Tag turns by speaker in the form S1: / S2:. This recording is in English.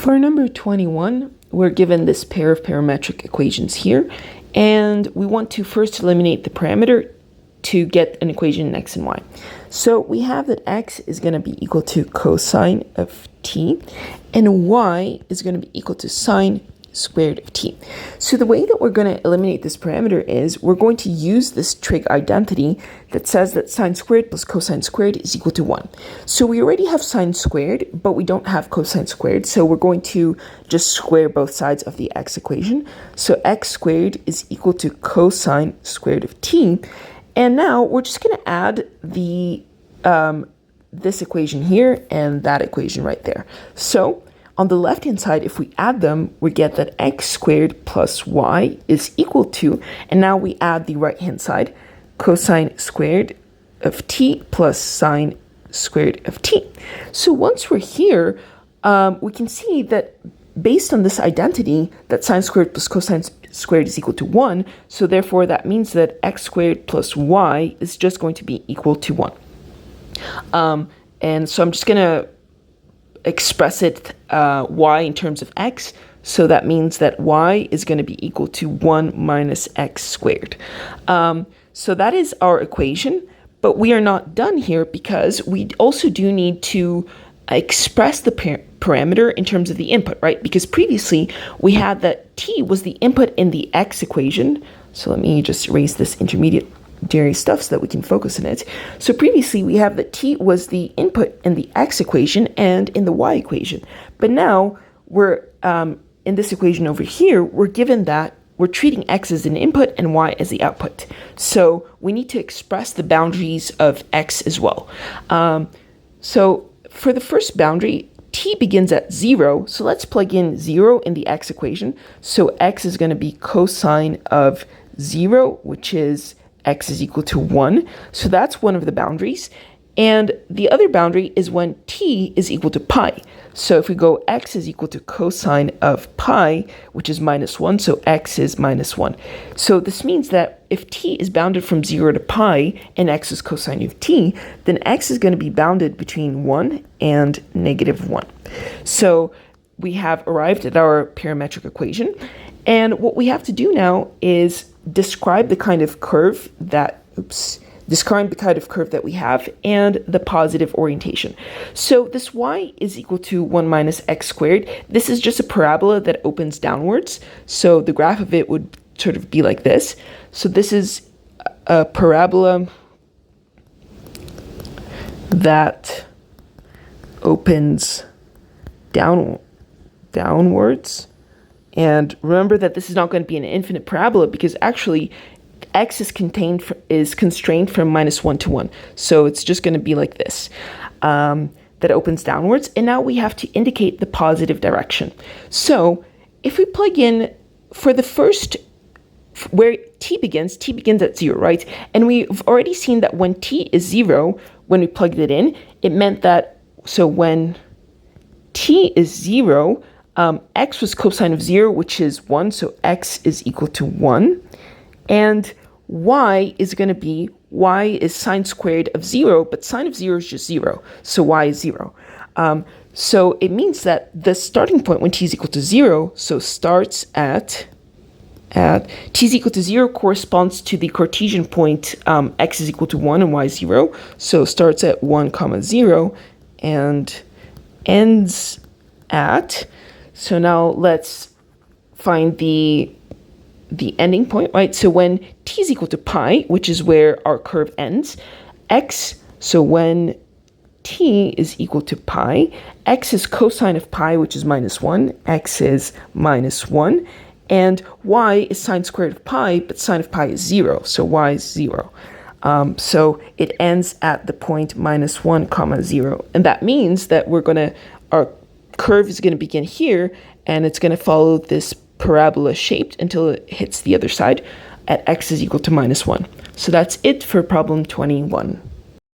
S1: For number 21, we're given this pair of parametric equations here, and we want to first eliminate the parameter to get an equation in x and y. So we have that x is going to be equal to cosine of t, and y is going to be equal to sine squared of t. So the way that we're going to eliminate this parameter is we're going to use this trig identity that says that sine squared plus cosine squared is equal to 1. So we already have sine squared, but we don't have cosine squared, so we're going to just square both sides of the x equation. So x squared is equal to cosine squared of t, and now we're just going to add the this equation here and that equation right there. So on the left-hand side, if we add them, we get that x squared plus y is equal to, and now we add the right-hand side, cosine squared of t plus sine squared of t. So once we're here, we can see that based on this identity, that sine squared plus cosine squared is equal to 1, so therefore that means that x squared plus y is just going to be equal to 1. And so I'm just going to express it y in terms of x, so that means that y is going to be equal to 1 minus x squared. So that is our equation, but we are not done here because we also do need to express the parameter in terms of the input, right? Because previously we had that t was the input in the x equation. So let me just erase this intermediary stuff so that we can focus on it. So previously we have that t was the input in the x equation and in the y equation. But now we're in this equation over here, we're given that we're treating x as an input and y as the output. So we need to express the boundaries of x as well. So for the first boundary, t begins at 0, so let's plug in 0 in the x equation. So x is going to be cosine of 0, which is x is equal to 1. So that's one of the boundaries. And the other boundary is when t is equal to pi. So if we go x is equal to cosine of pi, which is minus 1, so x is minus 1. So this means that if t is bounded from 0 to pi and x is cosine of t, then x is going to be bounded between 1 and negative 1. So we have arrived at our parametric equation. And what we have to do now is describe the kind of curve that, describe the kind of curve that we have and the positive orientation. So this y is equal to 1 minus x squared. This is just a parabola that opens downwards. So the graph of it would sort of be like this. So this is a parabola that opens downwards. And remember that this is not going to be an infinite parabola because actually x is constrained from minus 1 to 1. So it's just going to be like this, that opens downwards. And now we have to indicate the positive direction. So if we plug in for the first, where t begins at 0, right? And we've already seen that when t is 0, when we plugged it in, it meant that, so when t is 0, x was cosine of 0, which is 1, so x is equal to 1. And y is going to be, y is sine squared of 0, but sine of 0 is just 0, so y is 0. So it means that the starting point when t is equal to 0, so starts at t is equal to 0 corresponds to the Cartesian point x is equal to 1 and y is 0. So starts at 1, 0 and ends at, so now let's find the ending point, right? So when t is equal to pi, which is where our curve ends, x, so when t is equal to pi, x is cosine of pi, which is minus 1, x is minus 1, and y is sine squared of pi, but sine of pi is 0, so y is 0. So it ends at the point minus 1, 0, and that means that our curve is going to begin here, and it's going to follow this parabola shaped until it hits the other side at x is equal to minus 1. So that's it for problem 21.